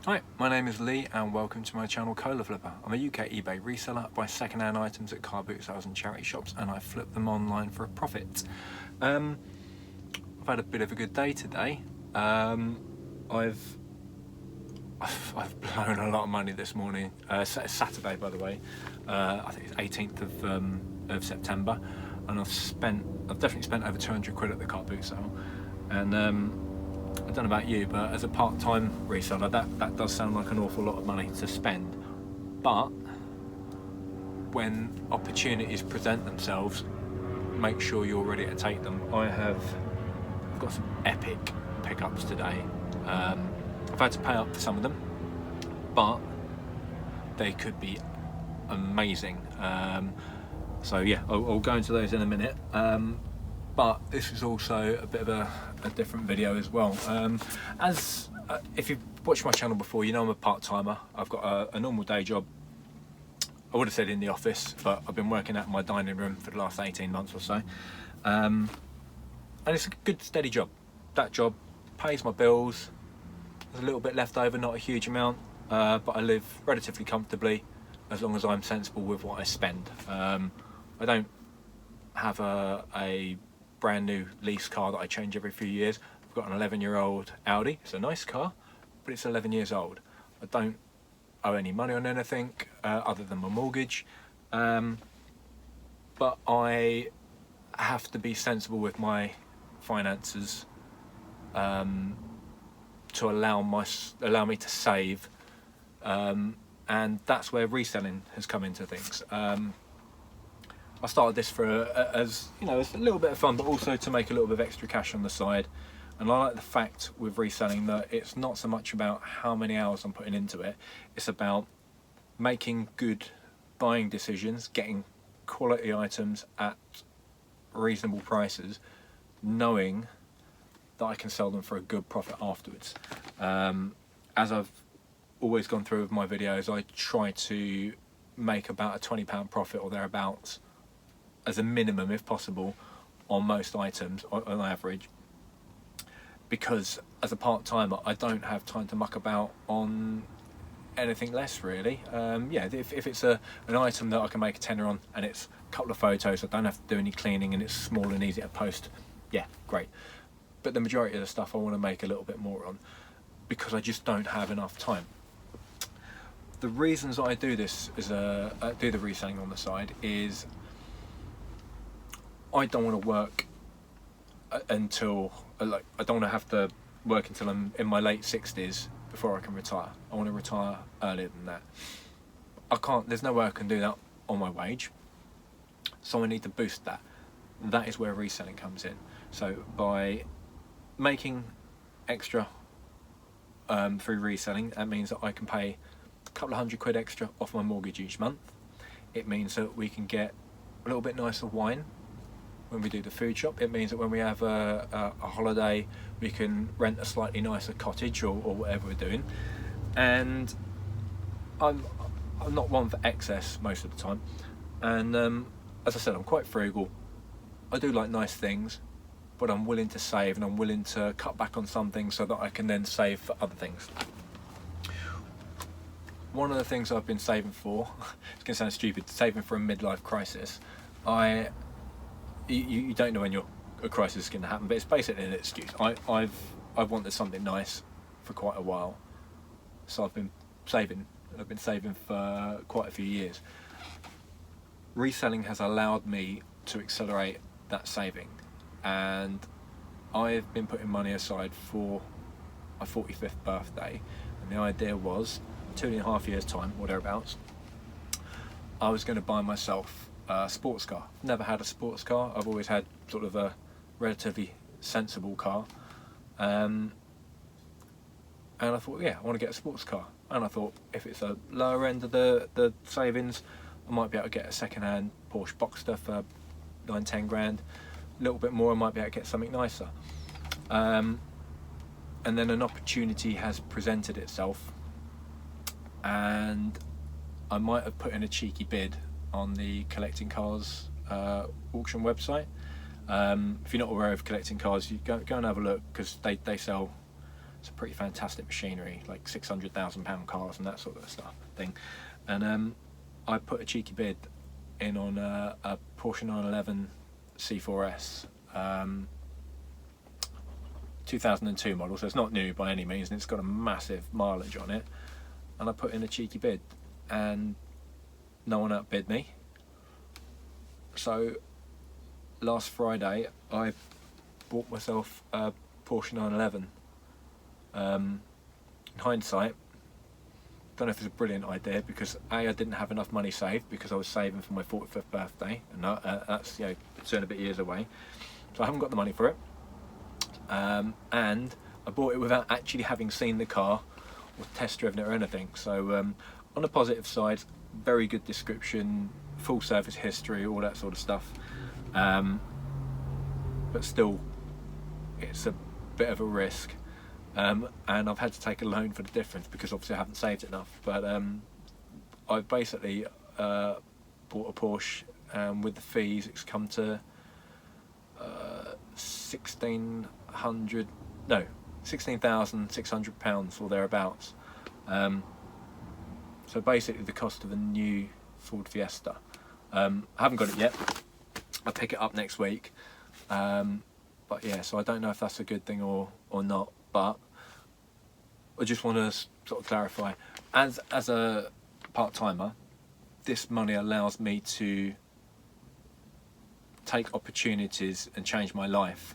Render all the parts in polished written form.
Hi, my name is Lee and welcome to my channel Cola Flipper. I'm a UK eBay reseller. I buy second-hand items at car boot sales and charity shops and I flip them online for a profit. I've had a bit of a good day today. I've blown a lot of money this morning. It's Saturday, by the way. I think it's 18th of September, and I've definitely spent over 200 quid at the car boot sale. And I don't know about you, but as a part-time reseller, that does sound like an awful lot of money to spend. But when opportunities present themselves, make sure you're ready to take them. I've got some epic pickups today. I've had to pay up for some of them, but they could be amazing. So yeah, I'll go into those in a minute. But this is also a bit of a different video as well. If you've watched my channel before, you know I'm a part-timer. I've got a normal day job. I would have said in the office, but I've been working out in my dining room for the last 18 months or so. And it's a good, steady job. That job pays my bills. There's a little bit left over, not a huge amount, but I live relatively comfortably as long as I'm sensible with what I spend. I don't have a brand new lease car that I change every few years. I've got an 11-year-old Audi. It's a nice car, but it's 11 years old. I don't owe any money on anything other than my mortgage, but I have to be sensible with my finances to allow me to save, and that's where reselling has come into things. I started this as a little bit of fun, but also to make a little bit of extra cash on the side. And I like the fact with reselling that it's not so much about how many hours I'm putting into it, it's about making good buying decisions, getting quality items at reasonable prices, knowing that I can sell them for a good profit afterwards. As I've always gone through with my videos, I try to make about a £20 profit or thereabouts as a minimum, if possible, on most items on average, because as a part-timer I don't have time to muck about on anything less, really. If it's an item that I can make a tenner on and it's a couple of photos, I don't have to do any cleaning and it's small and easy to post, yeah, great. But the majority of the stuff I want to make a little bit more on, because I just don't have enough time. The reasons I do this do the reselling on the side is I don't want to work until I don't want to have to work until I'm in my late 60s before I can retire. I want to retire earlier than that. I can't. There's no way I can do that on my wage, so I need to boost that. That is where reselling comes in. So by making extra through reselling, that means that I can pay a couple of £100 extra off my mortgage each month. It means that we can get a little bit nicer wine when we do the food shop. It means that when we have a holiday, we can rent a slightly nicer cottage or whatever we're doing. And I'm not one for excess most of the time. And as I said, I'm quite frugal. I do like nice things, but I'm willing to save and I'm willing to cut back on some things so that I can then save for other things. One of the things I've been saving for, it's going to sound stupid, saving for a midlife crisis. You don't know when a crisis is going to happen, but it's basically an excuse. I've wanted something nice for quite a while, so I've been saving. I've been saving for quite a few years. Reselling has allowed me to accelerate that saving, and I've been putting money aside for my 45th birthday, and the idea was 2.5 years time or thereabouts, I was going to buy myself a sports car. Never had a sports car. I've always had sort of a relatively sensible car, and I thought, yeah, I want to get a sports car. And I thought, if it's a lower end of the savings, I might be able to get a second-hand Porsche Boxster for 9-10 grand. A little bit more, I might be able to get something nicer. And then an opportunity has presented itself, and I might have put in a cheeky bid on the Collecting Cars auction website. If you're not aware of Collecting Cars, you go and have a look, because they sell It's a pretty fantastic machinery, like £600,000 cars and that sort of stuff thing. And I put a cheeky bid in on a Porsche 911 C4S, 2002 model, so it's not new by any means, and it's got a massive mileage on it. And I put in a cheeky bid, and no one outbid me. So last Friday I bought myself a Porsche 911. In hindsight, don't know if it's a brilliant idea, because I didn't have enough money saved because I was saving for my 45th birthday, and that's 2 and a bit years away, so I haven't got the money for it. And I bought it without actually having seen the car or test driven it or anything. So on the positive side, very good description, full service history, all that sort of stuff. But still, it's a bit of a risk. And I've had to take a loan for the difference because obviously I haven't saved enough. But I've basically bought a Porsche, and with the fees it's come to £16,600 or thereabouts. So basically the cost of a new Ford Fiesta. I haven't got it yet. I'll pick it up next week. But yeah, so I don't know if that's a good thing or not, but I just want to sort of clarify, as a part-timer, this money allows me to take opportunities and change my life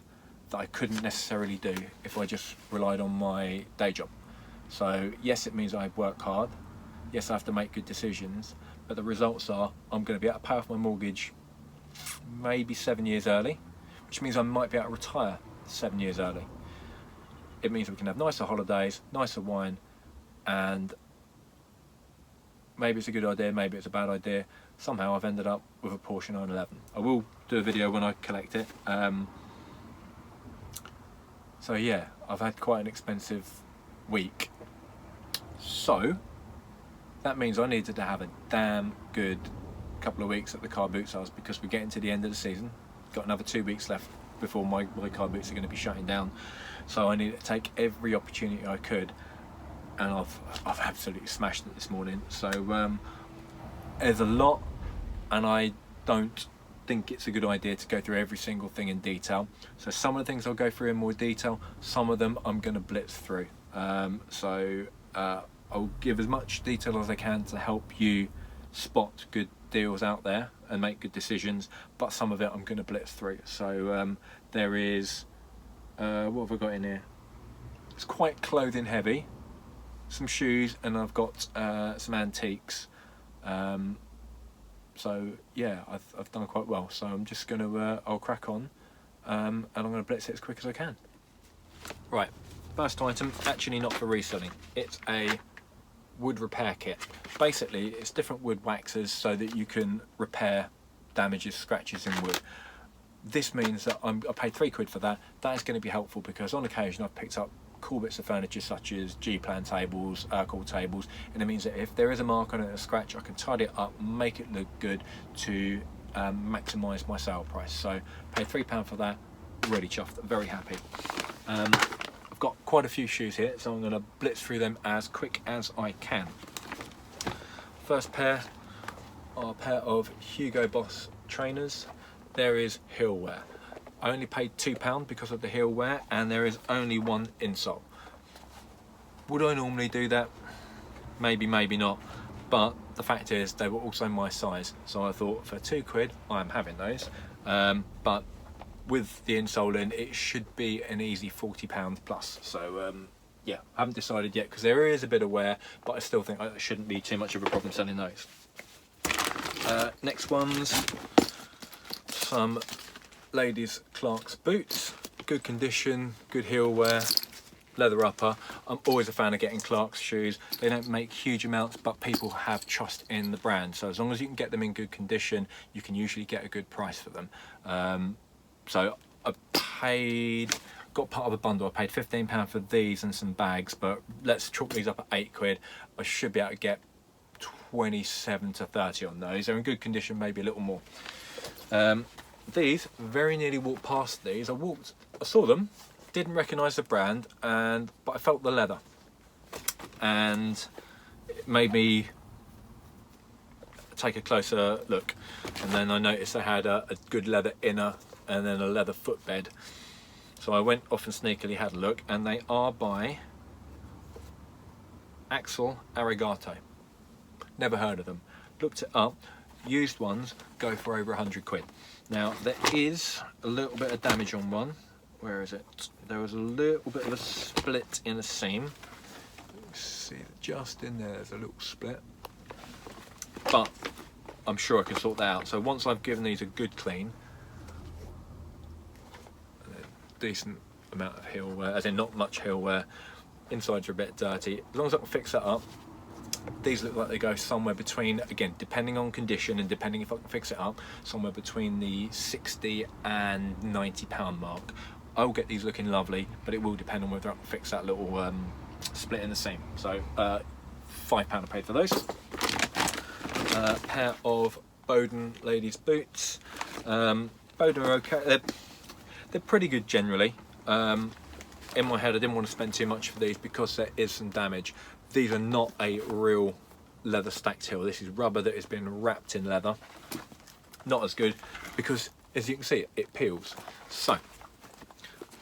that I couldn't necessarily do if I just relied on my day job. So yes, it means I work hard, yes, I have to make good decisions, but the results are I'm going to be able to pay off my mortgage maybe 7 years early, which means I might be able to retire 7 years early. It means we can have nicer holidays, nicer wine, and maybe it's a good idea, maybe it's a bad idea. Somehow I've ended up with a Porsche 911. I will do a video when I collect it. So yeah, I've had quite an expensive week. So that means I needed to have a damn good couple of weeks at the car boot sales, because we're getting to the end of the season. Got another 2 weeks left before my car boots are going to be shutting down. So I needed to take every opportunity I could, and I've absolutely smashed it this morning. So there's a lot, and I don't think it's a good idea to go through every single thing in detail. So some of the things I'll go through in more detail, some of them I'm going to blitz through. I'll give as much detail as I can to help you spot good deals out there and make good decisions, but some of it I'm going to blitz through. So there is, what have I got in here? It's quite clothing heavy, some shoes, and I've got some antiques. So yeah, I've done quite well. So I'm just going to, I'll crack on, and I'm going to blitz it as quick as I can. Right, first item, actually not for reselling. It's a wood repair kit. Basically, it's different wood waxes so that you can repair damages, scratches in wood. This means that I paid £3 for that. That is going to be helpful because on occasion I've picked up cool bits of furniture such as G-plan tables, Urkel tables, and it means that if there is a mark on it, a scratch, I can tidy it up, make it look good to maximise my sale price. So paid £3 for that, really chuffed, very happy. I've got quite a few shoes here, so I'm going to blitz through them as quick as I can. First pair are a pair of Hugo Boss trainers. There is heel wear. I only paid £2 because of the heel wear, and there is only one insole. Would I normally do that? Maybe, maybe not. But the fact is, they were also my size, so I thought for £2 I'm having those. But with the insole in, it should be an easy £40 plus. So yeah, I haven't decided yet because there is a bit of wear, but I still think it shouldn't be too much of a problem selling those. Next one's some ladies' Clark's boots, good condition, good heel wear, leather upper. I'm always a fan of getting Clark's shoes. They don't make huge amounts, but people have trust in the brand. So as long as you can get them in good condition, you can usually get a good price for them. So I got part of a bundle. I paid £15 for these and some bags, but let's chalk these up at £8. I should be able to get 27 to 30 on those. They're in good condition, maybe a little more. These, very nearly walked past these. I saw them, didn't recognise the brand, but I felt the leather, and it made me take a closer look. And then I noticed they had a good leather inner and then a leather footbed. So I went off and sneakily had a look, and they are by Axel Arigato. Never heard of them. Looked it up. Used ones go for over 100 quid. Now there is a little bit of damage on one. Where is it? There was a little bit of a split in the seam. See, just in there, there's a little split. But I'm sure I can sort that out. So once I've given these a good clean, a decent amount of heel wear, as in not much heel wear, insides are a bit dirty. As long as I can fix that up, these look like they go somewhere between, again, depending on condition and depending if I can fix it up, somewhere between the 60 and £90 mark. I'll get these looking lovely, but it will depend on whether I can fix that little split in the seam. So £5 I paid for those. A pair of Bowden ladies boots. Bowden are okay. They're pretty good generally. In my head I didn't want to spend too much for these because there is some damage. These are not a real leather stacked heel. This is rubber that has been wrapped in leather. Not as good because, as you can see, it peels. So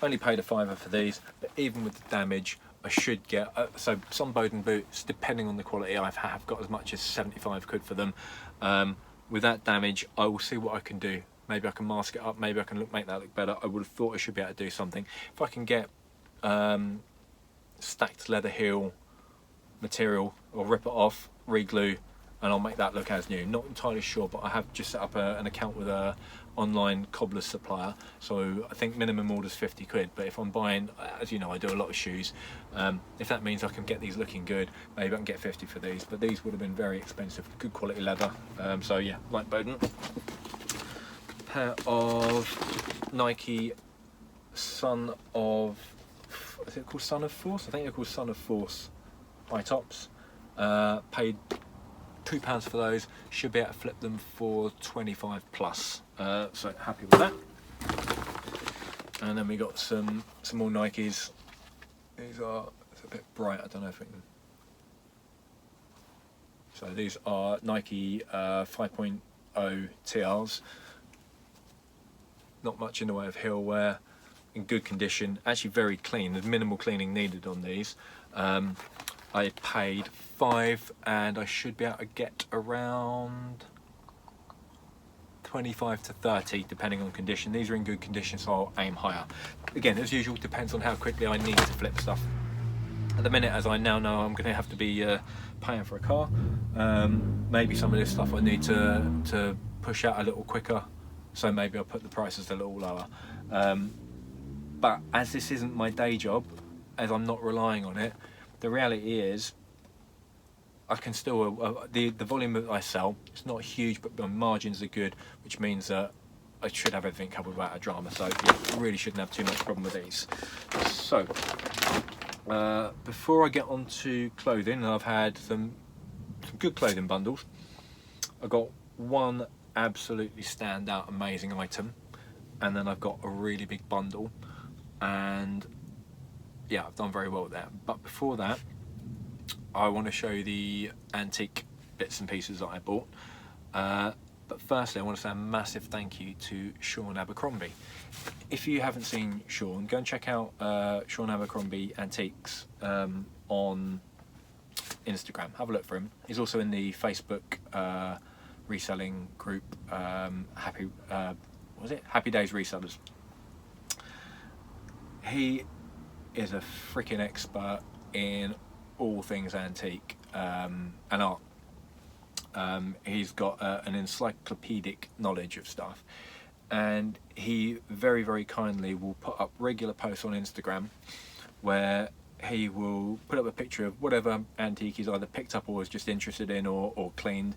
only paid a £5 for these, but even with the damage I should get, so some Bowden boots, depending on the quality, I have got as much as 75 quid for them. With that damage, I will see what I can do. Maybe I can mask it up, maybe I can make that look better. I would have thought I should be able to do something. If I can get stacked leather heel material, or rip it off, re-glue, and I'll make that look as new. Not entirely sure, but I have just set up an account with a online cobbler's supplier, so I think minimum order's 50 quid, but if I'm buying, as you know, I do a lot of shoes, if that means I can get these looking good, maybe I can get 50 for these, but these would have been very expensive. Good quality leather, so yeah, like Bowden. Pair of Nike Son of, is it called Son of Force? I think they're called Son of Force high tops. Paid £2 for those. Should be able to flip them for 25 plus. So happy with that. And then we got some more Nikes. These are, it's a bit bright, I don't know if we can. So these are Nike 5.0 TRs. Not much in the way of heel wear, in good condition, actually very clean. There's minimal cleaning needed on these. I paid £5 and I should be able to get around 25 to 30 depending on condition. These are in good condition, so I'll aim higher. Again, as usual, depends on how quickly I need to flip stuff. At the minute, as I now know, I'm going to have to be paying for a car. Maybe some of this stuff I need to push out a little quicker, so maybe I'll put the prices a little lower. But as this isn't my day job, as I'm not relying on it, the reality is I can still, the volume that I sell, it's not huge, but my margins are good, which means that I should have everything covered without a drama, so yeah, really shouldn't have too much problem with these. So, before I get on to clothing, I've had some good clothing bundles. I've got one absolutely standout amazing item, and then I've got a really big bundle, and yeah, I've done very well with that. But before that, I want to show you the antique bits and pieces that I bought. But firstly, I want to say a massive thank you to Sean Abercrombie. If you haven't seen Sean, go and check out Sean Abercrombie Antiques on Instagram. Have a look for him. He's also in the Facebook reselling group, Happy Days Resellers. He is a freaking expert in all things antique and art. He's got an encyclopedic knowledge of stuff, and he very, very kindly will put up regular posts on Instagram where he will put up a picture of whatever antique he's either picked up or is just interested in or cleaned,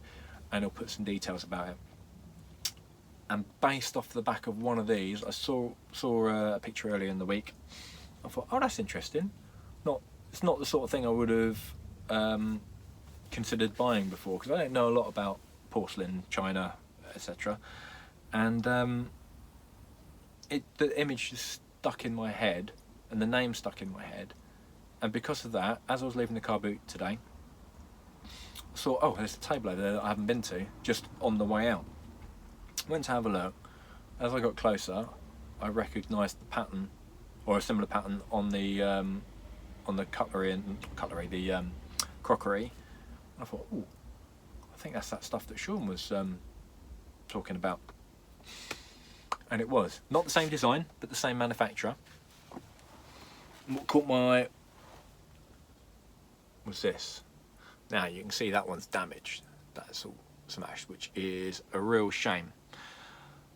and he'll put some details about it. And based off the back of one of these, I saw a picture earlier in the week. I thought, oh, that's interesting. It's not the sort of thing I would have considered buying before, because I don't know a lot about porcelain, china, etc. And the image just stuck in my head and the name stuck in my head. And because of that, as I was leaving the car boot today, I saw, oh, there's a table over there that I haven't been to, just on the way out. Went to have a look. As I got closer, I recognised the pattern, or a similar pattern, on the crockery. I thought, oh, I think that's that stuff that Sean was talking about. And it was. Not the same design, but the same manufacturer. And what caught my eye was this. Now you can see that one's damaged. That's all smashed, which is a real shame,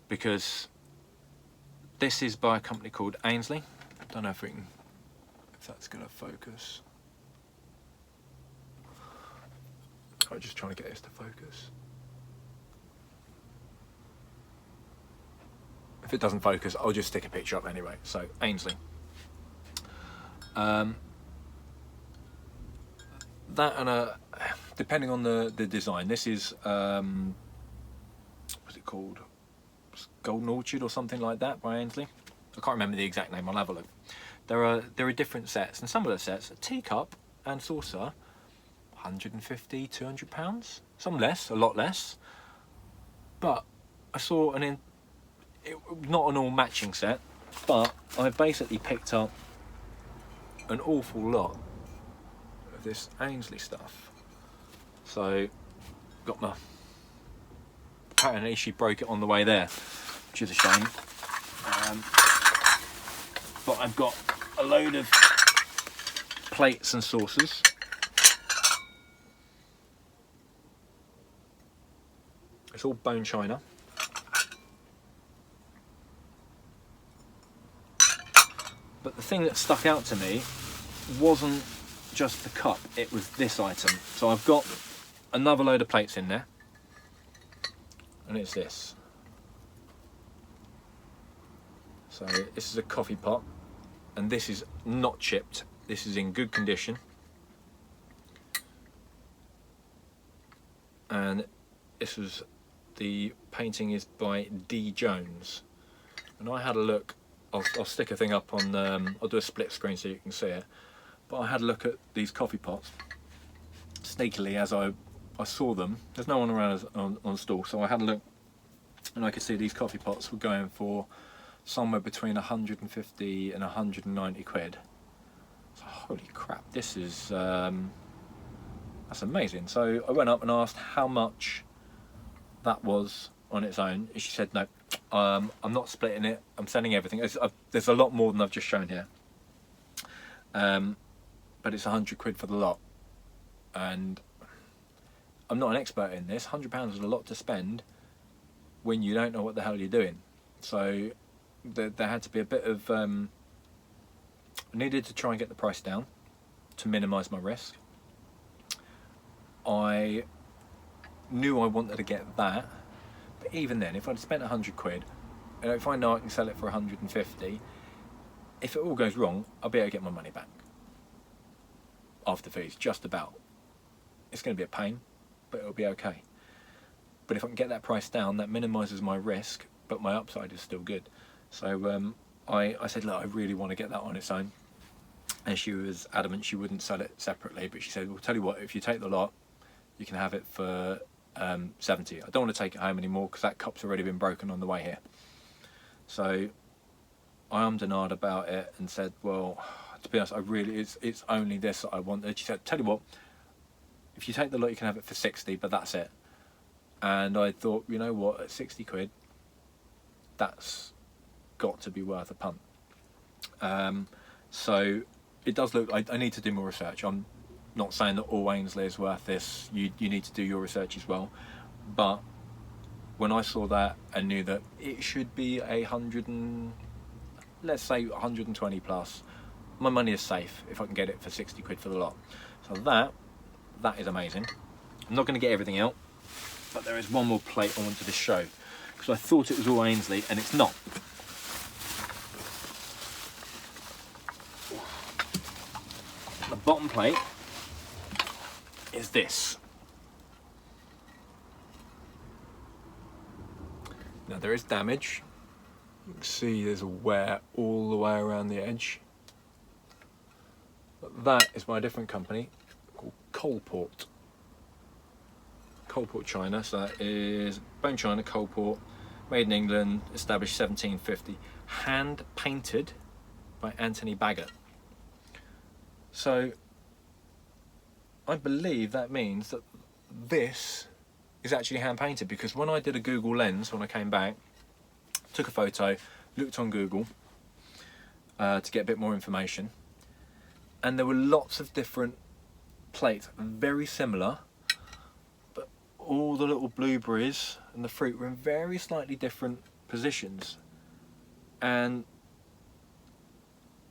because this is by a company called Ainsley. I don't know if that's going to focus. I'm just trying to get this to focus. If it doesn't focus, I'll just stick a picture up anyway. So Ainsley. That and depending on the design, this is what's it called? Golden Orchard or something like that by Ainsley. I can't remember the exact name. I'll have a look. There are different sets, and some of the sets, a teacup and saucer, 150, 200 pounds. Some less, a lot less. But I saw not an all matching set, but I basically picked up an awful lot of this Ainsley stuff. So got my, apparently she broke it on the way there, which is a shame. But I've got a load of plates and saucers. It's all bone china. But the thing that stuck out to me wasn't just the cup, it was this item. So I've got another load of plates in there, and it's this. So this is a coffee pot, and this is not chipped. This is in good condition. And the painting is by D. Jones. And I had a look, I'll stick a thing up on, I'll do a split screen so you can see it. But I had a look at these coffee pots, sneakily, as I saw them. There's no one around on stall, so I had a look, and I could see these coffee pots were going for somewhere between 150 and 190 quid. So, holy crap, this is, that's amazing. So I went up and asked how much that was on its own. She said, no, I'm not splitting it, I'm selling everything. There's a lot more than I've just shown here. But it's 100 quid for the lot. And I'm not an expert in this. £100 is a lot to spend when you don't know what the hell you're doing. So there had to be a bit of, I needed to try and get the price down to minimise my risk. I knew I wanted to get that, but even then, if I'd spent 100 quid, and if I know I can sell it for 150, if it all goes wrong, I'll be able to get my money back after fees, just about. It's going to be a pain, but it'll be okay. But if I can get that price down, that minimises my risk, but my upside is still good. So I said, look, I really want to get that on its own. And she was adamant she wouldn't sell it separately, but she said, well, tell you what, if you take the lot, you can have it for 70. I don't want to take it home anymore because that cup's already been broken on the way here. So I ummed and ahed about it and said, well, to be honest, it's only this that I wanted. She said, tell you what, if you take the lot, you can have it for 60, but that's it. And I thought, you know what, at 60 quid, that's got to be worth a punt. So it does look, I need to do more research. I'm not saying that all Ainsley is worth this. You need to do your research as well. But when I saw that and knew that it should be 100 and, let's say 120 plus, my money is safe if I can get it for 60 quid for the lot. So that is amazing. I'm not going to get everything out, but there is one more plate I wanted to show, because I thought it was all Ainsley and it's not. The bottom plate is this. Now there is damage. You can see there's a wear all the way around the edge. that is by a different company called Coalport. Coalport, China. So that is bone china, Coalport, made in England, established 1750, hand painted by Anthony Baggett. So I believe that means that this is actually hand painted, because when I did a Google Lens, when I came back, took a photo, looked on Google to get a bit more information, and there were lots of different plates, very similar, but all the little blueberries and the fruit were in very slightly different positions. And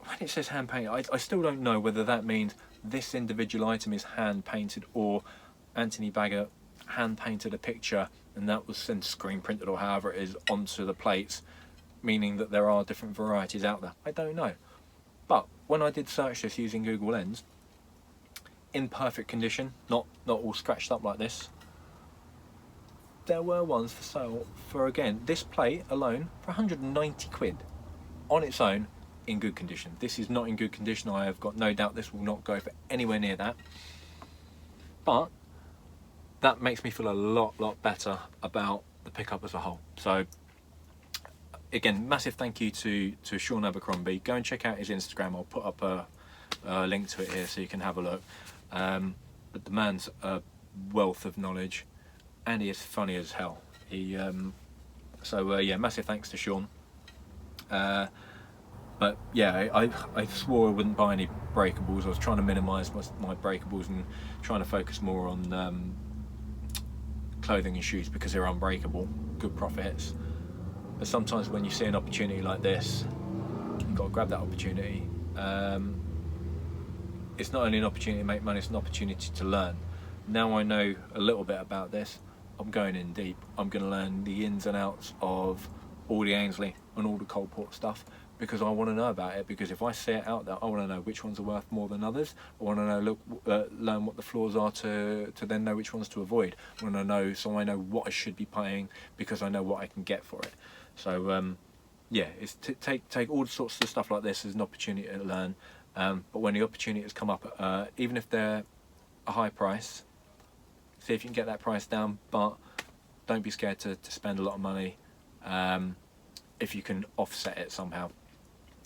when it says hand painted, I still don't know whether that means this individual item is hand painted, or Anthony Baggett hand painted a picture and that was then screen printed, or however it is, onto the plates, meaning that there are different varieties out there. I don't know. But when I did search this using Google Lens, in perfect condition, not all scratched up like this, there were ones for sale for, again, this plate alone for 190 quid on its own, in good condition. This is not in good condition. I have got no doubt this will not go for anywhere near that. But that makes me feel a lot better about the pickup as a whole. So again, massive thank you to Sean Abercrombie. Go and check out his Instagram. I'll put up a link to it here so you can have a look. But the man's a wealth of knowledge, and he is funny as hell. Yeah, massive thanks to Sean. But yeah, I swore I wouldn't buy any breakables. I was trying to minimise my breakables and trying to focus more on clothing and shoes, because they're unbreakable, good profits. But sometimes when you see an opportunity like this, you've got to grab that opportunity. It's not only an opportunity to make money, it's an opportunity to learn. Now I know a little bit about this, I'm going in deep. I'm going to learn the ins and outs of all the Ainsley and all the Coalport stuff, because I want to know about it. Because if I see it out there, I want to know which ones are worth more than others. I want to know, learn what the flaws are to then know which ones to avoid. I want to know, so I know what I should be paying, because I know what I can get for it. So yeah, it's to take all sorts of stuff like this as an opportunity to learn. But when the opportunities come up, even if they're a high price, see if you can get that price down, but don't be scared to spend a lot of money if you can offset it somehow.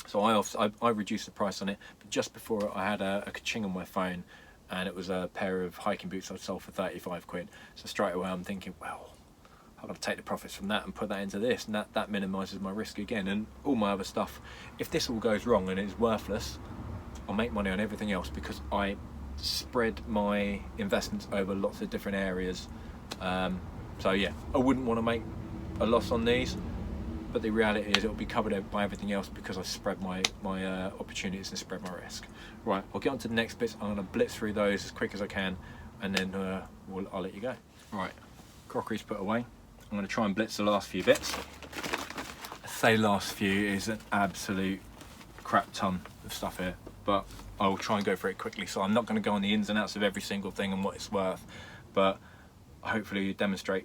So I reduced the price on it, but just before I had a ka-ching on my phone, and it was a pair of hiking boots I'd sold for 35 quid. So straight away I'm thinking, well, I've got to take the profits from that and put that into this, and that minimises my risk again. And all my other stuff, if this all goes wrong and it's worthless, I'll make money on everything else, because I spread my investments over lots of different areas. So yeah, I wouldn't want to make a loss on these, but the reality is it'll be covered by everything else, because I spread my opportunities and spread my risk. Right, I'll get on to the next bits. I'm going to blitz through those as quick as I can, and then I'll let you go. Right, crockery's put away. I'm going to try and blitz the last few bits. I say last few is an absolute crap ton of stuff here, but I will try and go for it quickly. So I'm not going to go on the ins and outs of every single thing and what it's worth, but hopefully demonstrate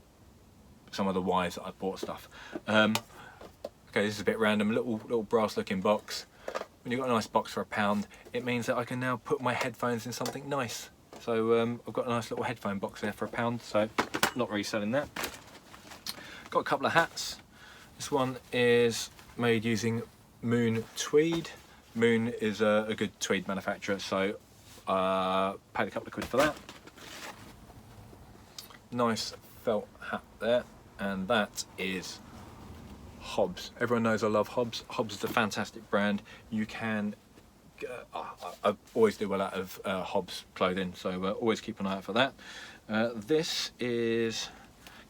some of the whys that I bought stuff. Okay, this is a bit random, little brass looking box. When you've got a nice box for £1, it means that I can now put my headphones in something nice. So I've got a nice little headphone box there for £1, so not reselling that. Got a couple of hats. This one is made using Moon tweed. Moon is a good tweed manufacturer, so paid a couple of quid for that. Nice felt hat there, and that is Hobbs. Everyone knows I love Hobbs. Hobbs is a fantastic brand. You can, I always do well out of Hobbs clothing, so always keep an eye out for that. This is,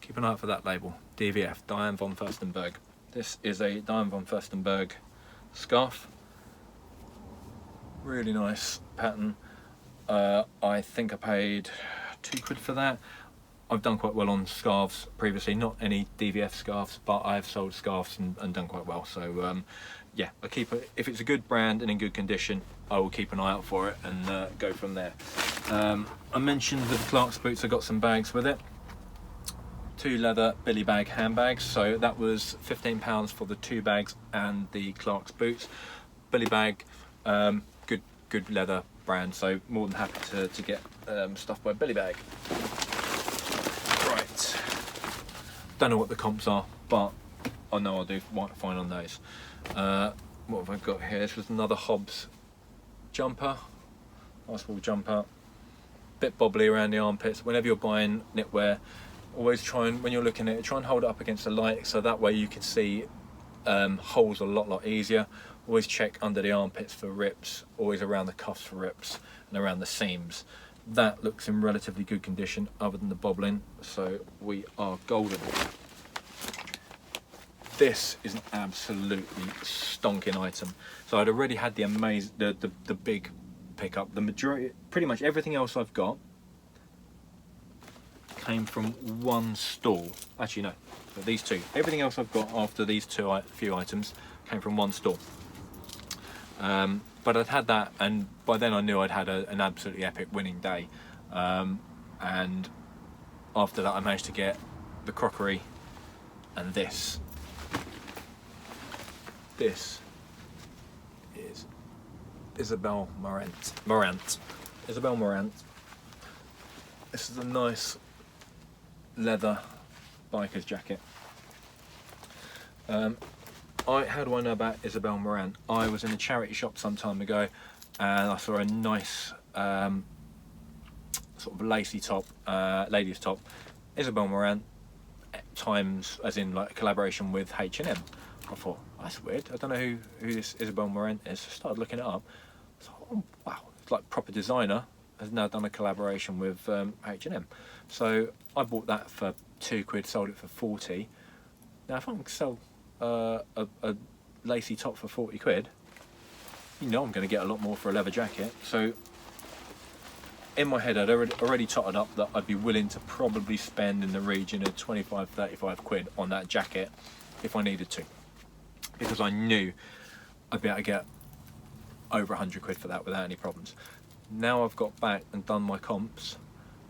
keep an eye out for that label, DVF, Diane von Furstenberg. This is a Diane von Furstenberg scarf. Really nice pattern. I think I paid £2 for that. I've done quite well on scarves previously, not any DVF scarves, but I've sold scarves and done quite well. So yeah, I keep it, if it's a good brand and in good condition, I will keep an eye out for it and go from there. I mentioned with the Clark's boots, I got some bags with it. 2 leather Billy bag handbags, so that was £15 for the 2 bags and the Clark's boots. Billy bag, good leather brand, so more than happy to get stuff by Billy Bag. Right, don't know what the comps are, but I know I'll do fine on those. What have I got here? This was another Hobbs jumper, nice wool jumper, bit bobbly around the armpits. Whenever you're buying knitwear, always try and, when you're looking at it, try and hold it up against the light, so that way you can see holes a lot easier. Always check under the armpits for rips, always around the cuffs for rips, and around the seams. That looks in relatively good condition other than the bobbling, so we are golden. This is an absolutely stonking item. So I'd already had the big pickup. The majority, pretty much everything else I've got came from one stall. Actually no, but these two. Everything else I've got after these few items came from one stall. But I'd had that, and by then I knew I'd had an absolutely epic winning day. And after that I managed to get the crockery and this. This is Isabel Marant. Isabel Marant. This is a nice leather biker's jacket. How do I know about Isabel Marant? I was in a charity shop some time ago and I saw a nice sort of lacy top, ladies top, Isabel Marant, times as in like a collaboration with H&M. I thought, that's weird, I don't know who this Isabel Marant is. I started looking it up. I thought, oh, wow, it's like proper designer has now done a collaboration with H&M. So I bought that for £2, sold it for 40. Now if I can sell a lacy top for 40 quid, you know I'm going to get a lot more for a leather jacket. So in my head I'd already totted up that I'd be willing to probably spend in the region of 25-35 quid on that jacket if I needed to, because I knew I'd be able to get over 100 quid for that without any problems. Now I've got back and done my comps,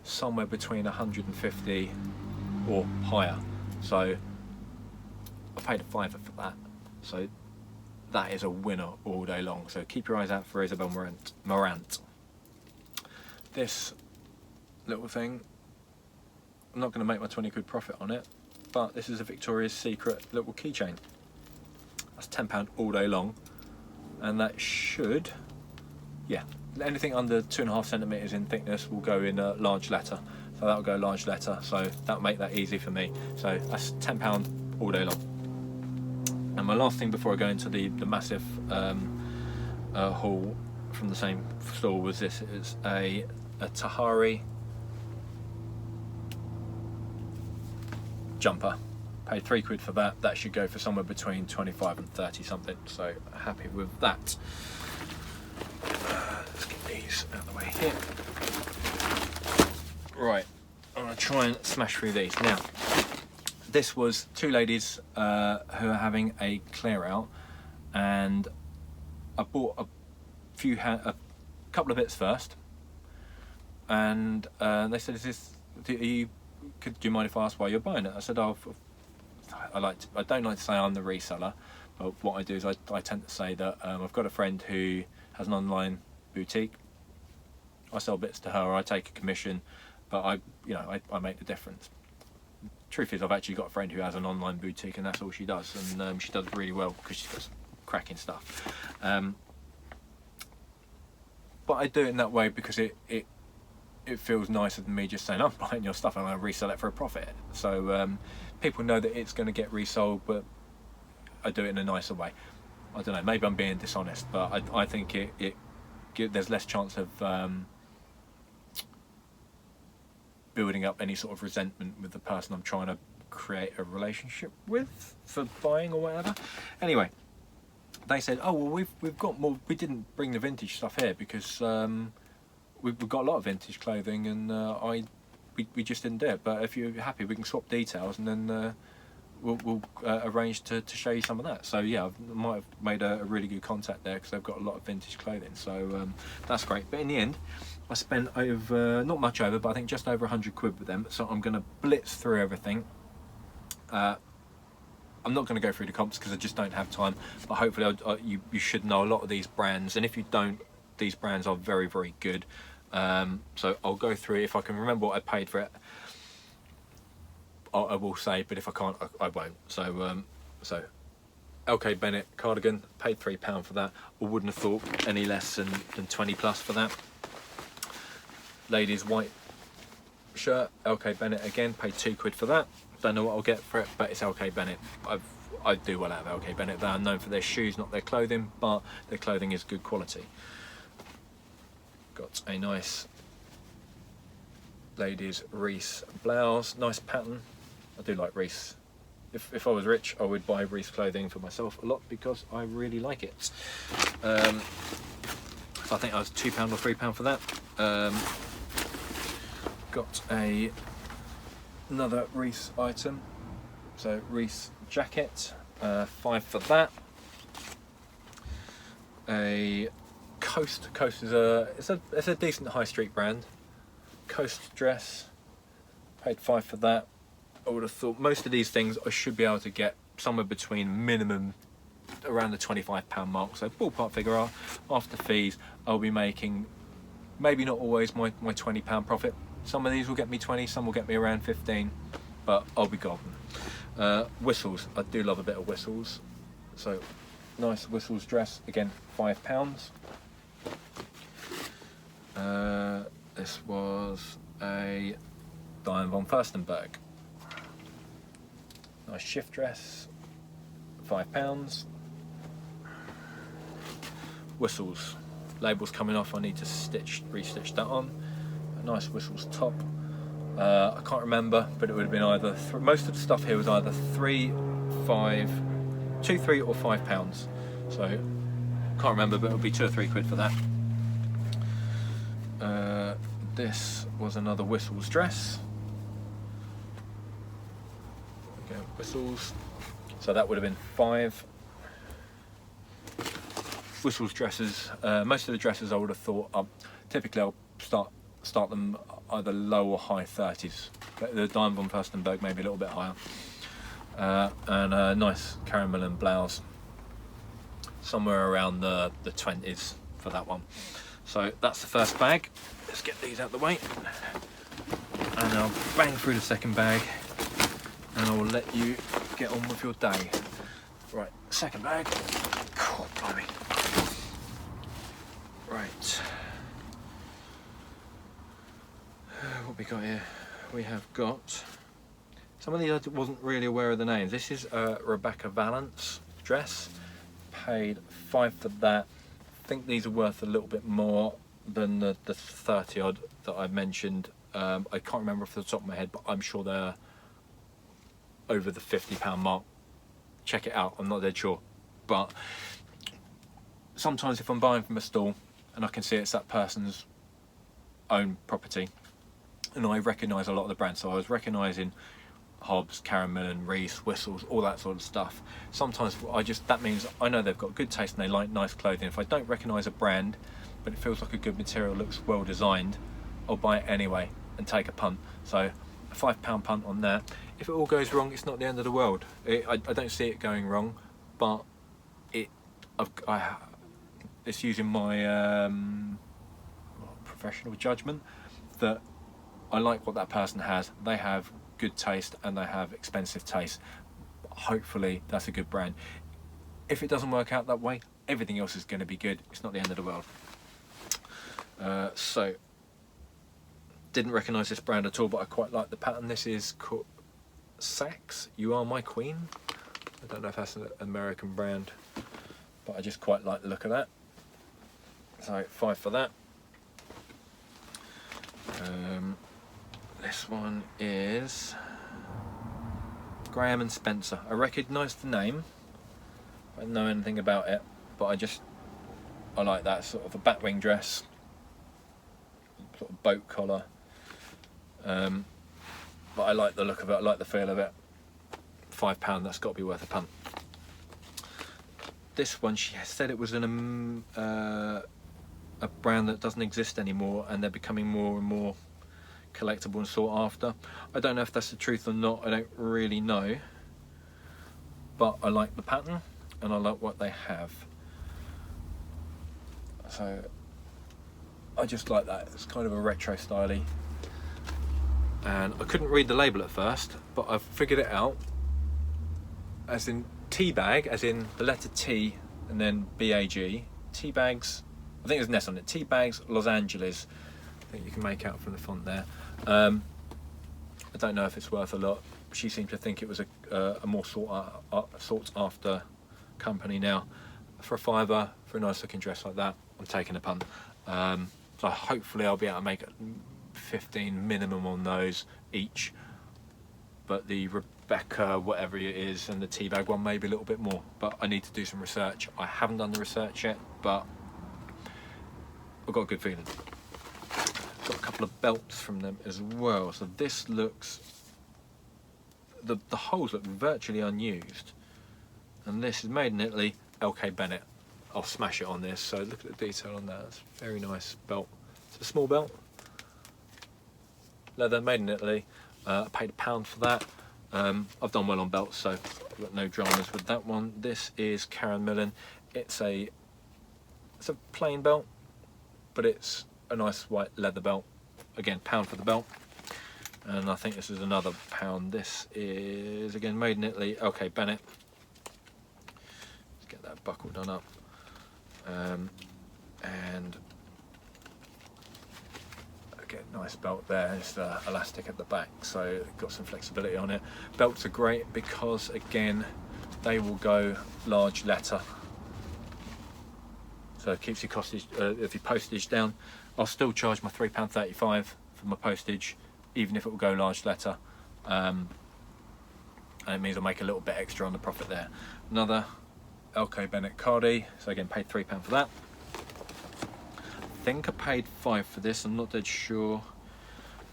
somewhere between 150 or higher, so I paid a fiver for that, so that is a winner all day long. So keep your eyes out for Isabel Marant. This little thing, I'm not going to make my 20 quid profit on it, but this is a Victoria's Secret little keychain. That's £10 all day long, and that should, yeah, anything under 2.5 centimetres in thickness will go in a large letter, so that'll go large letter, so that'll make that easy for me. So that's £10 all day long. And my last thing before I go into the massive haul from the same store was this. It's a Tahari jumper. Paid 3 quid for that. That should go for somewhere between 25 and 30 something, so happy with that. Let's get these out of the way here. Right, I'm going to try and smash through these. Now, this was two ladies who are having a clear out, and I bought a couple of bits first, and they said, do you mind if I ask why you're buying it? I said, oh, I don't like to say I'm the reseller, but what I do is I tend to say that I've got a friend who has an online boutique. I sell bits to her, I take a commission, but I make the difference. Truth is, I've actually got a friend who has an online boutique, and that's all she does, and she does really well because she's got some cracking stuff. But I do it in that way because it feels nicer than me just saying, I'm buying your stuff and I'm going to resell it for a profit. So people know that it's going to get resold, but I do it in a nicer way. I don't know, maybe I'm being dishonest, but I think there's less chance of building up any sort of resentment with the person I'm trying to create a relationship with for buying or whatever. Anyway, they said, oh well, we've got more. We didn't bring the vintage stuff here because we've got a lot of vintage clothing, and we just didn't do it. But if you're happy, we can swap details, and then we'll arrange to show you some of that. So yeah, I might have made a really good contact there because they've got a lot of vintage clothing. So that's great. But in the end, I spent over, not much over, but I think just over 100 quid with them. So I'm going to blitz through everything. I'm not going to go through the comps because I just don't have time. But hopefully you should know a lot of these brands. And if you don't, these brands are very, very good. So I'll go through, if I can remember what I paid for it, I will say, but if I can't, I won't. So LK Bennett cardigan, paid £3 for that. I wouldn't have thought any less than 20 plus for that. Ladies white shirt, LK Bennett again, paid £2 for that. Don't know what I'll get for it, but it's LK Bennett. I do well out of LK Bennett. They are known for their shoes, not their clothing, but their clothing is good quality. Got a nice ladies Reese blouse, nice pattern. I do like Reese. If I was rich, I would buy Reese clothing for myself a lot because I really like it. So I think I was £2 or £3 for that. Got another Reese item, so Reese jacket, £5 for that. A Coast is it's a decent high street brand. Coast dress, paid £5 for that. I would have thought most of these things I should be able to get somewhere between minimum around the £25 mark. So ballpark figure, after fees, I'll be making maybe not always my £20 profit. Some of these will get me 20, some will get me around 15, but I'll be golden. Whistles, I do love a bit of whistles. So nice whistles dress, again £5. This was a Diane von Furstenberg. Nice shift dress, £5. Whistles, labels coming off, I need to restitch that on. A nice whistles top. I can't remember, but it would have been either, most of the stuff here was either £3, £5, £2, £3 or £5. So, can't remember, but it would be £2 or £3 for that. This was another whistles dress. Okay, whistles. So that would have been £5. Whistles dresses. Most of the dresses I would have thought. Typically, I'll start them either low or high 30s. The Diane von Furstenberg maybe a little bit higher. And a nice caramel and blouse. Somewhere around the 20s for that one. So that's the first bag. Let's get these out of the way. And I'll bang through the second bag and I will let you get on with your day. Right, second bag. Oh, blimey. Right. What we got here? We have got some of these I wasn't really aware of the names. This is Rebecca Valance dress. Paid £5 for that. I think these are worth a little bit more than the 30 odd that I mentioned. I can't remember off the top of my head, but I'm sure they're over the £50 mark. Check it out, I'm not dead sure. But sometimes if I'm buying from a stall and I can see it's that person's own property, and I recognise a lot of the brands, so I was recognising Hobbs, Caramel and Reese, Whistles, all that sort of stuff. Sometimes that means I know they've got good taste and they like nice clothing. If I don't recognise a brand, but it feels like a good material, looks well designed, I'll buy it anyway and take a punt. So a £5 punt on that. If it all goes wrong, it's not the end of the world. I don't see it going wrong, but it's using my professional judgment that I like what that person has. They have good taste and they have expensive taste. Hopefully that's a good brand. If it doesn't work out that way, everything else is going to be good. It's not the end of the world. So didn't recognise this brand at all, but I quite like the pattern. This is called Saks, You Are My Queen. I don't know if that's an American brand, but I just quite like the look of that. So £5 for that. This one is Graham and Spencer. I recognise the name. I don't know anything about it, but I like that sort of a batwing dress, sort of boat collar. But I like the look of it. I like the feel of it. £5. That's got to be worth a punt. This one, she said it was a brand that doesn't exist anymore, and they're becoming more and more collectible and sought after. I don't know if that's the truth or not. I don't really know, but I like the pattern and I like what they have. So I just like that. It's kind of a retro styley. And I couldn't read the label at first, but I've figured it out. As in tea bag, as in the letter T and then BAG. Tea bags, I think there's an S on it. Tea bags, Los Angeles. I think you can make out from the font there. I don't know if it's worth a lot. She seemed to think it was a more sought after company now. For a £5, for a nice looking dress like that, I'm taking a punt. So hopefully I'll be able to make 15 minimum on those each. But the Rebecca, whatever it is, and the teabag one maybe a little bit more. But I need to do some research. I haven't done the research yet, but I've got a good feeling. Got a couple of belts from them as well. So this looks, the holes look virtually unused. And this is made in Italy, LK Bennett. I'll smash it on this. So look at the detail on that. It's a very nice belt. It's a small belt. Leather, made in Italy. I paid £1 for that. I've done well on belts, so I've got no dramas with that one. This is Karen Millen. It's a plain belt, but it's a nice white leather belt. Again, £1 for the belt. And I think this is another £1. This is again made in Italy. LK Bennett. Let's get that buckle done up. And again, nice belt there. It's elastic at the back, so got some flexibility on it. Belts are great because again, they will go large letter, so it keeps your costage, if your postage down. I'll still charge my £3.35 for my postage, even if it will go large letter, and it means I'll make a little bit extra on the profit there. Another LK Bennett Cardi, so again paid £3 for that. I think I paid £5 for this, I'm not dead sure.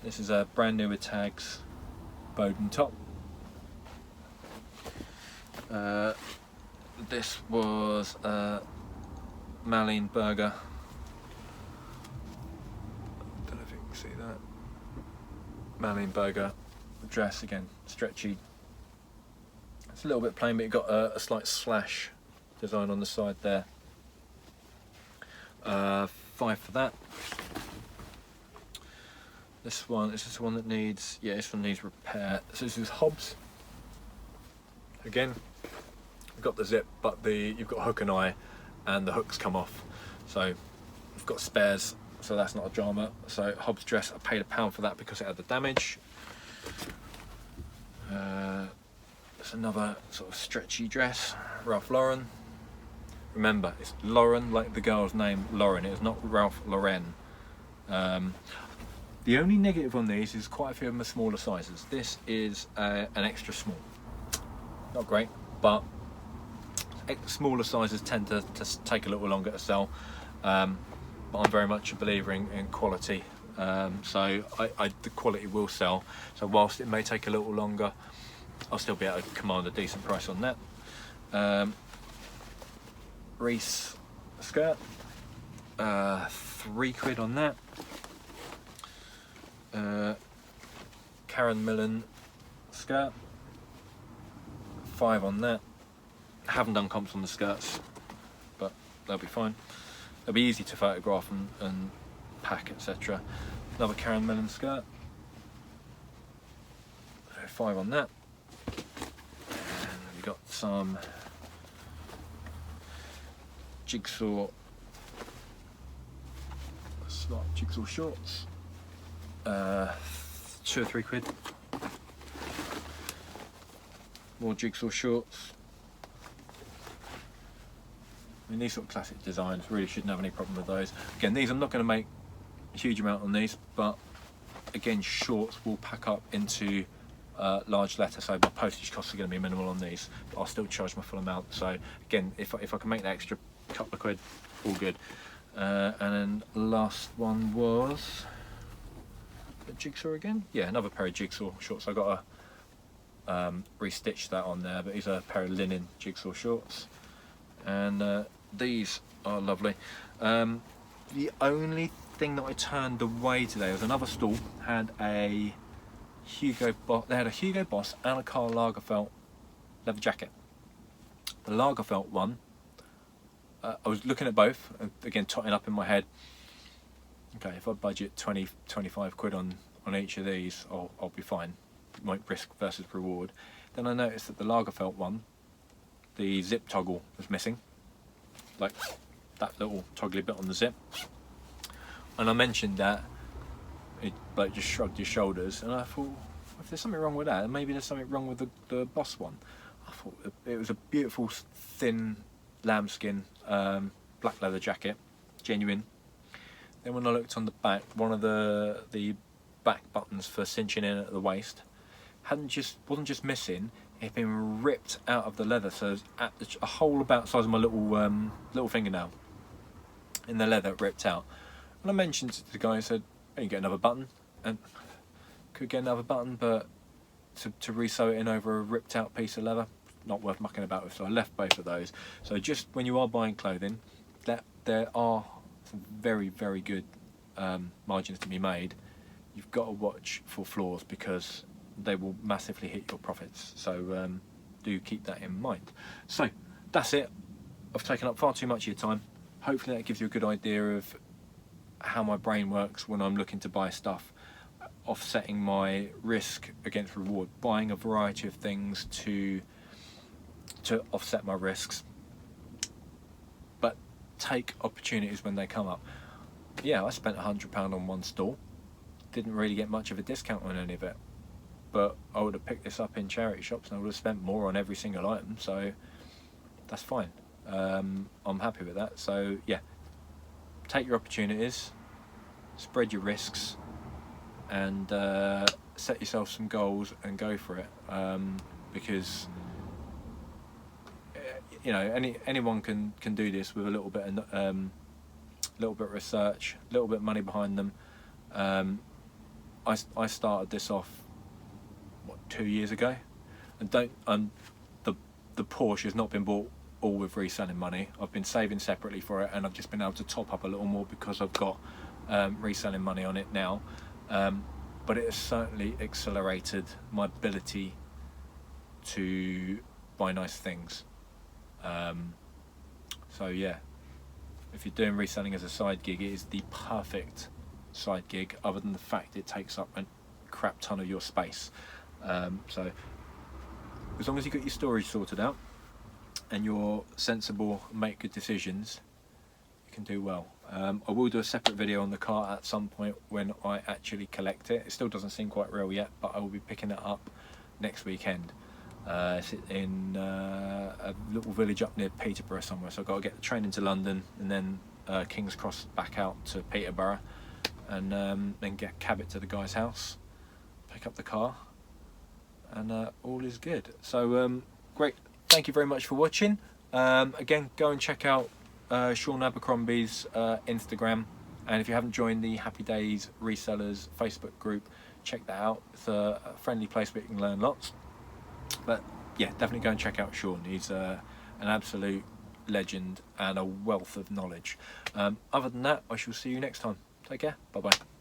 This is a brand new with tags, Bowden top. This was Malin Burger. I don't know if you can see that. Malin Burger dress, again stretchy. It's a little bit plain, but you've got a slight slash design on the side there. £5 for that. This one is just the one that needs, yeah, this one needs repair. So this is Hobbs. Again, you've got the zip, but you've got hook and eye, and the hooks come off. So we've got spares, so that's not a drama. So Hobbs dress, I paid £1 for that because it had the damage. It's another sort of stretchy dress, Ralph Lauren. Remember, it's Lauren, like the girl's name, Lauren. It is not Ralph Lauren. The only negative on these is quite a few of them are smaller sizes. This is an extra small. Not great, but smaller sizes tend to take a little longer to sell. But I'm very much a believer in quality. So the quality will sell. So whilst it may take a little longer, I'll still be able to command a decent price on that. Reese skirt, £3 on that. Karen Millen skirt, £5 on that. I haven't done comps on the skirts, but they'll be fine. They'll be easy to photograph and pack, etc. Another Karen Millen skirt, £5 on that. And we've got some jigsaw shorts, £2 or £3. More jigsaw shorts. I mean, these sort of classic designs, really shouldn't have any problem with those. Again, these I'm not going to make a huge amount on these, but again, shorts will pack up into large letter, so my postage costs are going to be minimal on these, but I'll still charge my full amount. So again, if I can make that extra couple of quid, all good. And then last one was a jigsaw again. Yeah, another pair of jigsaw shorts. I got to restitch that on there, but these are a pair of linen jigsaw shorts, and these are lovely. The only thing that I turned away today was another stall had a Hugo Boss. They had a Hugo Boss and a Karl Lagerfeld leather jacket. The Lagerfeld one, I was looking at both, and again totting up in my head. okay, if I budget 20-25 quid on each of these, I'll be fine. Like risk versus reward. Then I noticed that the Lagerfeld one, the zip toggle was missing, like that little toggly bit on the zip. And I mentioned that, he like just shrugged his shoulders, and I thought, if there's something wrong with that, maybe there's something wrong with the Boss one. I thought it was a beautiful thin lambskin black leather jacket, genuine. Then when I looked on the back, one of the back buttons for cinching in at the waist wasn't just missing, it had been ripped out of the leather, so it was a hole about the size of my little fingernail in the leather, ripped out. And I mentioned to the guy, I said, "Oh, you get another button," and could get another button, but to resew it in over a ripped out piece of leather, not worth mucking about with. So I left both of those. So just when you are buying clothing, that there are some very, very good margins to be made, you've got to watch for flaws, because they will massively hit your profits. So do keep that in mind. So that's it. I've taken up far too much of your time. Hopefully that gives you a good idea of how my brain works when I'm looking to buy stuff, offsetting my risk against reward, buying a variety of things to offset my risks, but take opportunities when they come up. Yeah, I spent £100 on one stall, didn't really get much of a discount on any of it, but I would have picked this up in charity shops and I would have spent more on every single item, so that's fine. I'm happy with that. So yeah, take your opportunities, spread your risks, and set yourself some goals and go for it, because you know, anyone can do this with a little bit of research, a little bit of money behind them. I started this off 2 years ago, and the Porsche has not been bought all with reselling money. I've been saving separately for it, and I've just been able to top up a little more because I've got reselling money on it now. But it has certainly accelerated my ability to buy nice things. So yeah, if you're doing reselling as a side gig, it is the perfect side gig, other than the fact it takes up a crap ton of your space. So as long as you got your storage sorted out and you're sensible and make good decisions, you can do well. I will do a separate video on the car at some point when I actually collect it. It still doesn't seem quite real yet, but I will be picking it up next weekend. It's in a little village up near Peterborough somewhere, so I've got to get the train into London and then King's Cross back out to Peterborough, and then cab it to the guy's house, pick up the car, and all is good. So great, thank you very much for watching. Again, go and check out Sean Abercrombie's Instagram, and if you haven't joined the Happy Days Resellers Facebook group, check that out. It's a friendly place where you can learn lots. But yeah, definitely go and check out Sean. He's an absolute legend and a wealth of knowledge. Other than that, I shall see you next time. Take care. Bye bye.